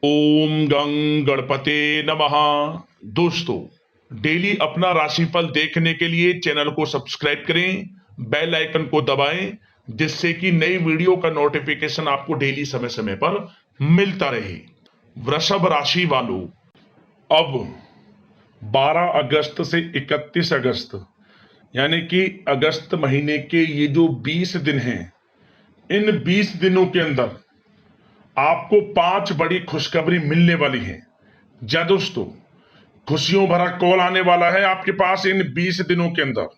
ओम गं गणपते नमः। दोस्तों, डेली अपना राशिफल देखने के लिए चैनल को सब्सक्राइब करें, बेल आइकन को दबाएं, जिससे कि नई वीडियो का नोटिफिकेशन आपको डेली समय समय पर मिलता रहे। वृषभ राशि वालों, अब 12 अगस्त से 31 अगस्त यानी कि अगस्त महीने के ये जो 20 दिन हैं, इन 20 दिनों के अंदर आपको 5 बड़ी खुशखबरी मिलने वाली है। जा दोस्तों, खुशियों भरा कॉल आने वाला है आपके पास इन 20 दिनों के अंदर।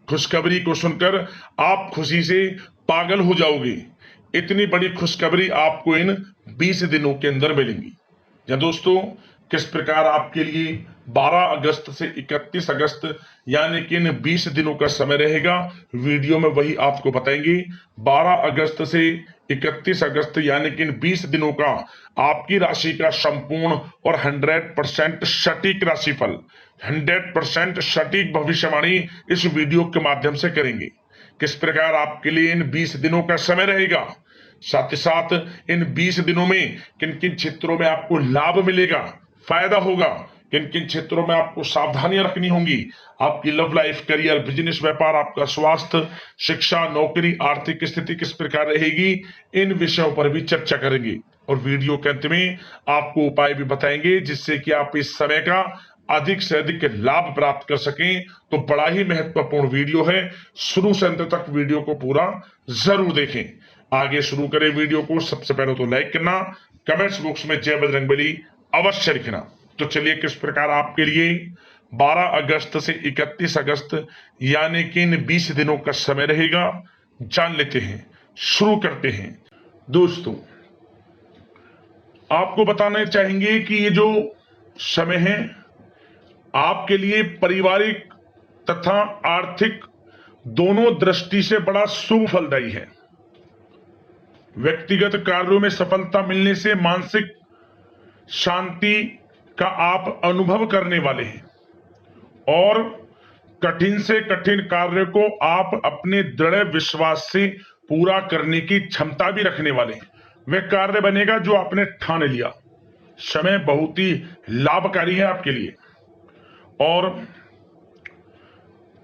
खुशखबरी को सुनकर आप खुशी से पागल हो जाओगे। इतनी बड़ी खुशखबरी आपको इन 20 दिनों के अंदर मिलेंगी। या दोस्तों, किस प्रकार आपके लिए 12 अगस्त से 31 अगस्त यानी कि इन 20 दिनों का समय रहेगा, वीडियो में वही आपको बताएंगे। 12 अगस्त से 31 अगस्त यानी कि इन 20 दिनों का आपकी राशि का संपूर्ण और 100% सटीक राशिफल, 100% सटीक भविष्यवाणी इस वीडियो के माध्यम से करेंगे। किस प्रकार आपके लिए इन 20 दिनों का समय रहेगा, साथ ही साथ इन 20 दिनों में किन किन क्षेत्रों में आपको लाभ मिलेगा, फायदा होगा, किन किन क्षेत्रों में आपको सावधानियां रखनी होंगी, आपकी लव लाइफ, करियर, बिजनेस, व्यापार, आपका स्वास्थ्य, शिक्षा, नौकरी, आर्थिक स्थिति किस प्रकार रहेगी, इन विषयों पर भी चर्चा करेंगे। और वीडियो के अंत में आपको उपाय भी बताएंगे जिससे कि आप इस समय का अधिक से अधिक लाभ प्राप्त कर सकें। तो बड़ा ही महत्वपूर्ण वीडियो है, शुरू से अंत तक वीडियो को पूरा जरूर देखें। आगे शुरू करें वीडियो को। सबसे पहले तो लाइक करना, कमेंट्स बॉक्स में जय बजरंगबली अवश्य लिखना। तो चलिए, किस प्रकार आपके लिए 12 अगस्त से 31 अगस्त यानी कि इन 20 दिनों का समय रहेगा, जान लेते हैं, शुरू करते हैं। दोस्तों, आपको बताना चाहेंगे कि ये जो समय है आपके लिए पारिवारिक तथा आर्थिक दोनों दृष्टि से बड़ा शुभ फलदायी है। व्यक्तिगत कार्यों में सफलता मिलने से मानसिक शांति का आप अनुभव करने वाले हैं और कठिन से कठिन कार्य को आप अपने दृढ़ विश्वास से पूरा करने की क्षमता भी रखने वाले हैं। वह कार्य बनेगा जो आपने ठान लिया। समय बहुत ही लाभकारी है आपके लिए और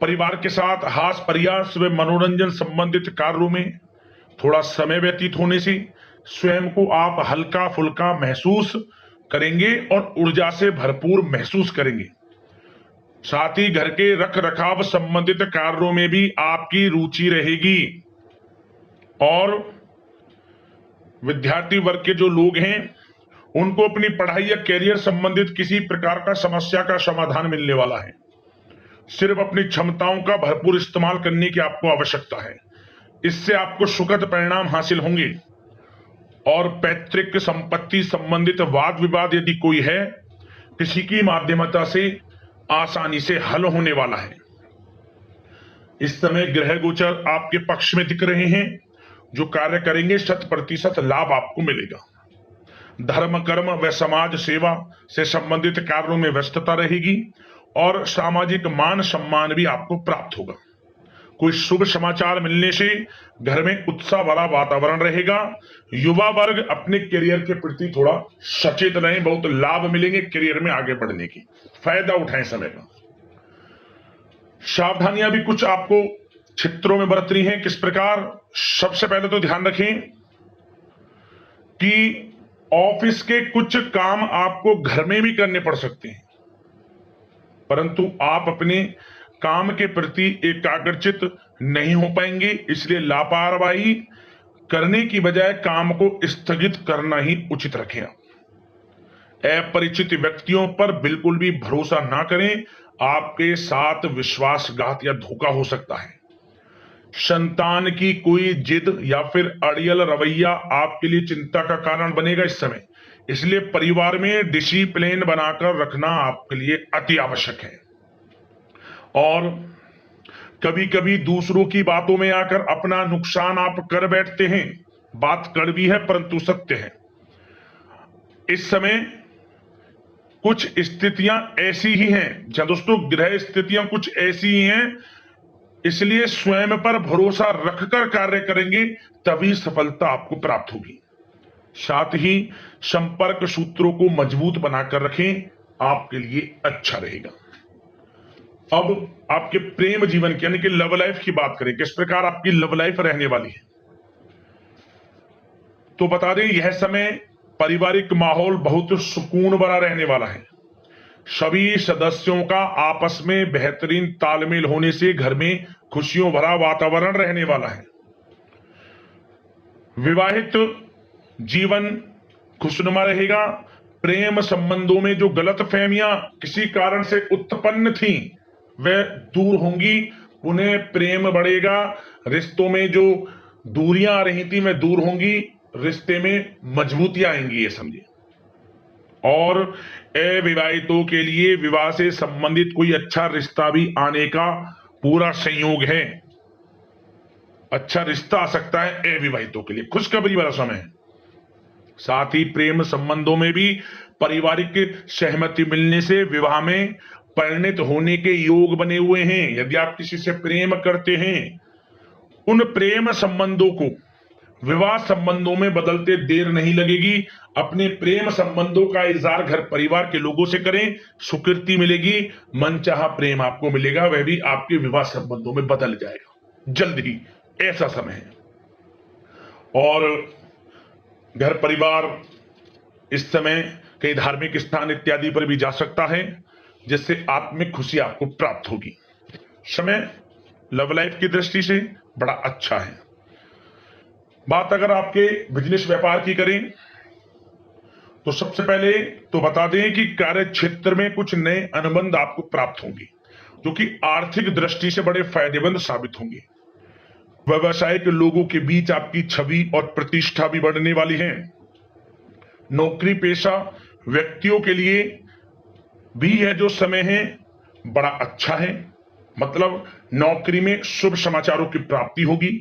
परिवार के साथ हास प्रयास व मनोरंजन संबंधित कार्यों में थोड़ा समय व्यतीत होने से स्वयं को आप हल्का फुल्का महसूस करेंगे और ऊर्जा से भरपूर महसूस करेंगे। साथ ही घर के रख रखाव संबंधित कार्यों में भी आपकी रुचि रहेगी और विद्यार्थी वर्ग के जो लोग हैं उनको अपनी पढ़ाई या कैरियर संबंधित किसी प्रकार का समस्या का समाधान मिलने वाला है। सिर्फ अपनी क्षमताओं का भरपूर इस्तेमाल करने की आपको आवश्यकता है। इससे आपको सुखद परिणाम हासिल होंगे और पैतृक संपत्ति संबंधित वाद विवाद यदि कोई है, किसी की माध्यमता से आसानी से हल होने वाला है। इस समय ग्रह गोचर आपके पक्ष में दिख रहे हैं। जो कार्य करेंगे 100% लाभ आपको मिलेगा। धर्म, कर्म व समाज सेवा से संबंधित कार्यों में व्यस्तता रहेगी और सामाजिक मान सम्मान भी आपको प्राप्त होगा। कोई शुभ समाचार मिलने से घर में उत्साह भरा वातावरण रहेगा। युवा वर्ग अपने करियर के प्रति थोड़ा सचेत रहें, बहुत लाभ मिलेंगे करियर में आगे बढ़ने की, फायदा उठाएं समय का। सावधानियां भी कुछ आपको क्षेत्रों में बरतनी है। किस प्रकार? सबसे पहले तो ध्यान रखें कि ऑफिस के कुछ काम आपको घर में भी करने पड़ सकते हैं, परंतु आप अपने काम के प्रति एकाग्रचित नहीं हो पाएंगे। इसलिए लापरवाही करने की बजाय काम को स्थगित करना ही उचित रखें। अपरिचित व्यक्तियों पर बिल्कुल भी भरोसा ना करें, आपके साथ विश्वासघात या धोखा हो सकता है। संतान की कोई जिद या फिर अड़ियल रवैया आपके लिए चिंता का कारण बनेगा इस समय। इसलिए परिवार में डिसिप्लिन बनाकर रखना आपके लिए अति आवश्यक है। और कभी कभी दूसरों की बातों में आकर अपना नुकसान आप कर बैठते हैं। बात कड़वी है परंतु सत्य है। इस समय कुछ स्थितियां ऐसी ही हैं, जहां दोस्तों ग्रह स्थितियां कुछ ऐसी ही हैं, इसलिए स्वयं पर भरोसा रखकर कार्य करेंगे तभी सफलता आपको प्राप्त होगी। साथ ही संपर्क सूत्रों को मजबूत बनाकर रखें, आपके लिए अच्छा रहेगा। अब आपके प्रेम जीवन की यानी कि लव लाइफ की बात करें, किस प्रकार आपकी लव लाइफ रहने वाली है। तो बता दें, यह समय पारिवारिक माहौल बहुत सुकून भरा रहने वाला है। सभी सदस्यों का आपस में बेहतरीन तालमेल होने से घर में खुशियों भरा वातावरण रहने वाला है। विवाहित जीवन खुशनुमा रहेगा। प्रेम संबंधों में जो गलतफहमियां किसी कारण से उत्पन्न थी वह दूर होंगी, उन्हें प्रेम बढ़ेगा। रिश्तों में जो दूरियां आ रही थी वह दूर होंगी, रिश्ते में मजबूतियां आएंगी, ये समझिए। और अविवाहितों के लिए विवाह से संबंधित कोई अच्छा रिश्ता भी आने का पूरा संयोग है। अच्छा रिश्ता आ सकता है अविवाहितों के लिए, खुशखबरी वाला समय है। साथ ही प्रेम संबंधों में भी पारिवारिक सहमति मिलने से विवाह में परिणत होने के योग बने हुए हैं। यदि आप किसी से प्रेम करते हैं, उन प्रेम संबंधों को विवाह संबंधों में बदलते देर नहीं लगेगी। अपने प्रेम संबंधों का इजहार घर परिवार के लोगों से करें, स्वीकृति मिलेगी, मनचाहा प्रेम आपको मिलेगा, वह भी आपके विवाह संबंधों में बदल जाएगा जल्द ही, ऐसा समय है। और घर परिवार इस समय कई धार्मिक स्थान इत्यादि पर भी जा सकता है, जिससे आत्मिक खुशी आपको प्राप्त होगी। समय लव लाइफ की दृष्टि से बड़ा अच्छा है। बात अगर आपके बिजनेस व्यापार की करें तो सबसे पहले तो बता दें कि कार्य क्षेत्र में कुछ नए अनुबंध आपको प्राप्त होंगे, जो कि आर्थिक दृष्टि से बड़े फायदेमंद साबित होंगे। व्यवसायिक लोगों के बीच आपकी छवि और प्रतिष्ठा भी बढ़ने वाली है। नौकरी पेशा व्यक्तियों के लिए भी यह जो समय है बड़ा अच्छा है। मतलब नौकरी में शुभ समाचारों की प्राप्ति होगी,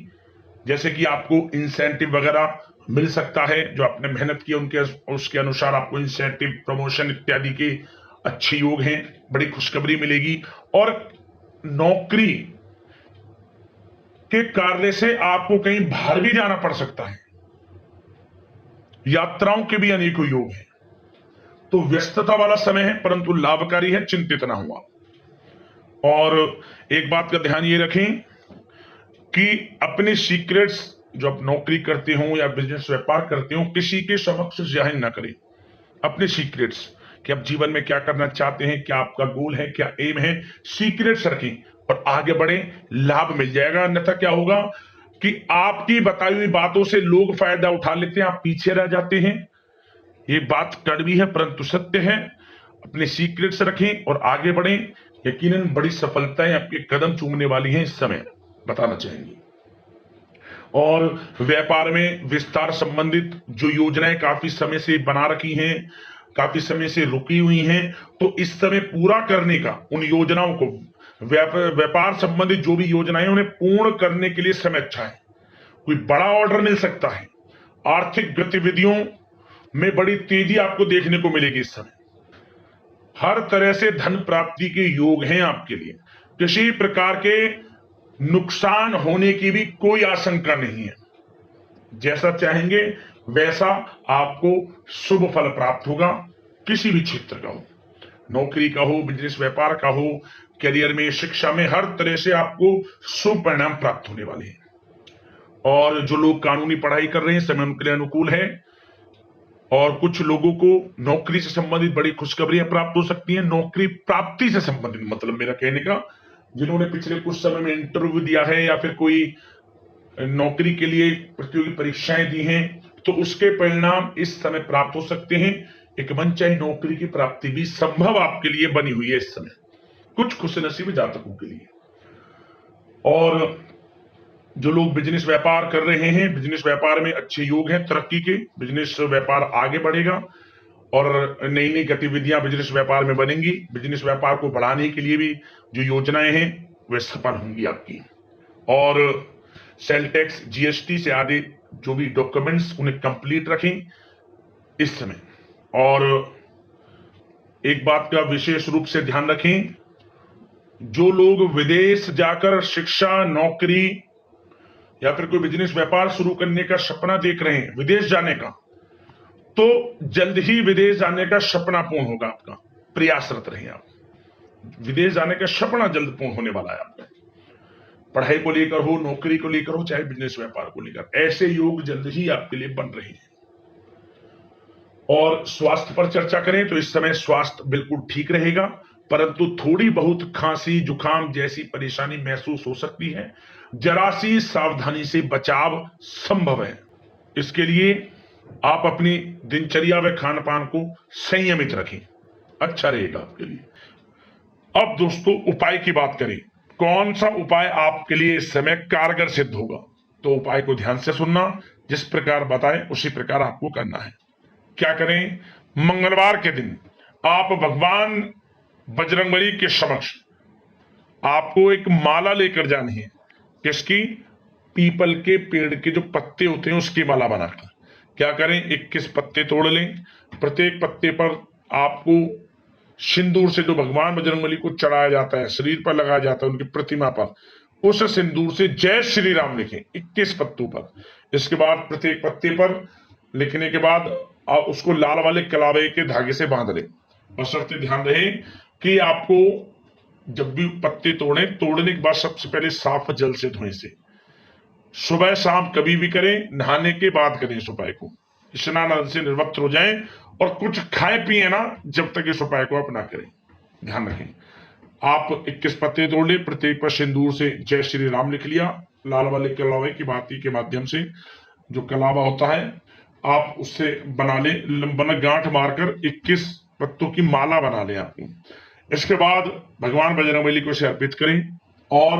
जैसे कि आपको इंसेंटिव वगैरह मिल सकता है, जो आपने मेहनत की उनके उसके अनुसार आपको इंसेंटिव, प्रमोशन इत्यादि के अच्छे योग हैं, बड़ी खुशखबरी मिलेगी। और नौकरी के कार्य से आपको कहीं बाहर भी जाना पड़ सकता है, यात्राओं के भी अनेकों योग हैं। तो व्यस्तता वाला समय है, परंतु लाभकारी है, चिंतित ना हुआ। और एक बात का ध्यान ये रखें कि अपने सीक्रेट्स जो आप नौकरी करते हो या बिजनेस व्यापार करते हो, किसी के समक्ष जाहिर ना करें अपने सीक्रेट्स, कि आप जीवन में क्या करना चाहते हैं, क्या आपका गोल है, क्या एम है, सीक्रेट्स रखें और आगे बढ़े, लाभ मिल जाएगा। अन्यथा क्या होगा कि आपकी बताई हुई बातों से लोग फायदा उठा लेते हैं, आप पीछे रह जाते हैं। ये बात कड़वी है परंतु सत्य है। अपने सीक्रेट्स रखें और आगे बढ़ें, यकीनन बड़ी सफलताएं आपके कदम चूमने वाली हैं इस समय, बताना चाहेंगे। और व्यापार में विस्तार संबंधित जो योजनाएं काफी समय से बना रखी हैं, काफी समय से रुकी हुई हैं, तो इस समय पूरा करने का, उन योजनाओं को, व्यापार संबंधित जो भी योजनाएं उन्हें पूर्ण करने के लिए समय अच्छा है। कोई बड़ा ऑर्डर मिल सकता है। आर्थिक गतिविधियों में बड़ी तेजी आपको देखने को मिलेगी इस समय। हर तरह से धन प्राप्ति के योग हैं आपके लिए। किसी प्रकार के नुकसान होने की भी कोई आशंका नहीं है। जैसा चाहेंगे वैसा आपको शुभ फल प्राप्त होगा, किसी भी क्षेत्र का हो, नौकरी का हो, बिजनेस व्यापार का हो, करियर में, शिक्षा में, हर तरह से आपको शुभ परिणाम प्राप्त होने वाले हैं। और जो लोग कानूनी पढ़ाई कर रहे हैं, समय उनके लिए अनुकूल है। और कुछ लोगों को नौकरी से संबंधित बड़ी खुशखबरियां प्राप्त हो सकती हैं। नौकरी प्राप्ति से संबंधित मतलब मेरा कहने का, जिन्होंने पिछले कुछ समय में इंटरव्यू दिया है या फिर कोई नौकरी के लिए प्रतियोगी परीक्षाएं दी हैं, तो उसके परिणाम इस समय प्राप्त हो सकते हैं। एक मनचाही नौकरी की प्राप्ति भी संभव आपके लिए बनी हुई है इस समय, कुछ खुशनसीब जातकों के लिए। और जो लोग बिजनेस व्यापार कर रहे हैं, बिजनेस व्यापार में अच्छे योग हैं तरक्की के, बिजनेस व्यापार आगे बढ़ेगा और नई नई गतिविधियां बिजनेस व्यापार में बनेंगी। बिजनेस व्यापार को बढ़ाने के लिए भी जो योजनाएं हैं वे सफल होंगी आपकी। और सेल टैक्स, जीएसटी से आदि जो भी डॉक्यूमेंट्स, उन्हें कंप्लीट रखें इस समय। और एक बात का विशेष रूप से ध्यान रखें, जो लोग विदेश जाकर शिक्षा, नौकरी या फिर कोई बिजनेस व्यापार शुरू करने का सपना देख रहे हैं, विदेश जाने का, तो जल्द ही विदेश जाने का सपना पूर्ण होगा आपका। प्रयासरत रहिए आप, विदेश जाने का सपना जल्द पूर्ण होने वाला है आपका। पढ़ाई को लेकर हो, नौकरी को लेकर हो, चाहे बिजनेस व्यापार को लेकर, ऐसे योग जल्द ही आपके लिए बन रहे हैं। और स्वास्थ्य पर चर्चा करें तो इस समय स्वास्थ्य बिल्कुल ठीक रहेगा, परंतु थोड़ी बहुत खांसी जुकाम जैसी परेशानी महसूस हो सकती है। जरा सी सावधानी से बचाव संभव है। इसके लिए आप अपनी दिनचर्या व खान पान को संयमित रखें, अच्छा रहेगा आपके लिए। अब दोस्तों उपाय की बात करें, कौन सा उपाय आपके लिए इस समय कारगर सिद्ध होगा, तो उपाय को ध्यान से सुनना, जिस प्रकार बताएं उसी प्रकार आपको करना है। क्या करें, मंगलवार के दिन आप भगवान बजरंगबली के समक्ष आपको एक माला लेकर जानी है। किसकी? पीपल के पेड़ के जो पत्ते होते हैं उसकी माला बनाकर। क्या करें, 21 पत्ते तोड़ लें। प्रत्येक पत्ते पर आपको सिंदूर से, जो भगवान बजरंगबली को चढ़ाया जाता है, शरीर पर लगाया जाता है उनकी प्रतिमा पर, उस सिंदूर से जय श्री राम लिखें 21 पत्तों पर। इसके बाद प्रत्येक पत्ते पर लिखने के बाद आप उसको लाल वाले कलावे के धागे से बांध लें। और शर्त ध्यान रहे कि आपको जब भी पत्ते तोड़ने के बाद सबसे पहले साफ जल से धोएं से। सुबह शाम कभी भी करें, नहाने के बाद करें इस उपाय को। स्नान से निर्वक्त हो जाएं और कुछ खाए पिए ना जब तक इस उपाय को अपना करें। ध्यान रखें, आप 21 पत्ते तोड़ ले, प्रत्येक पर सिंदूर से जय श्री राम लिख लिया, लाल वाले कलावे की बाती के माध्यम से। जो कलावा होता है आप उससे बना ले, लंबा गांठ मारकर 21 पत्तों की माला बना ले आपको। इसके बाद भगवान बजरंगबली को इसे अर्पित करें और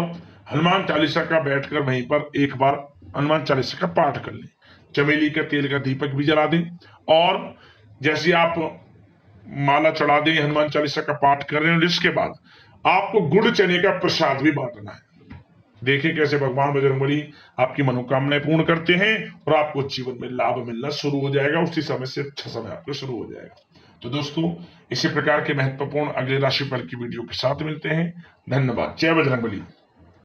हनुमान चालीसा का बैठकर वहीं पर एक बार हनुमान चालीसा का पाठ कर लें। चमेली का तेल का दीपक भी जला दें और जैसे आप माला चढ़ा दें, हनुमान चालीसा का पाठ कर रहे हैं, इसके बाद आपको गुड़ चने का प्रसाद भी बांटना है। देखिए कैसे भगवान बजरंगबली आपकी मनोकामनाएं पूर्ण करते हैं और आपको जीवन में लाभ मिलना शुरू हो जाएगा। उसी समय से अच्छा समय आपको शुरू हो जाएगा। तो दोस्तों इसी प्रकार के महत्वपूर्ण अगले राशिफल की वीडियो के साथ मिलते हैं। धन्यवाद। जय बजरंगबली।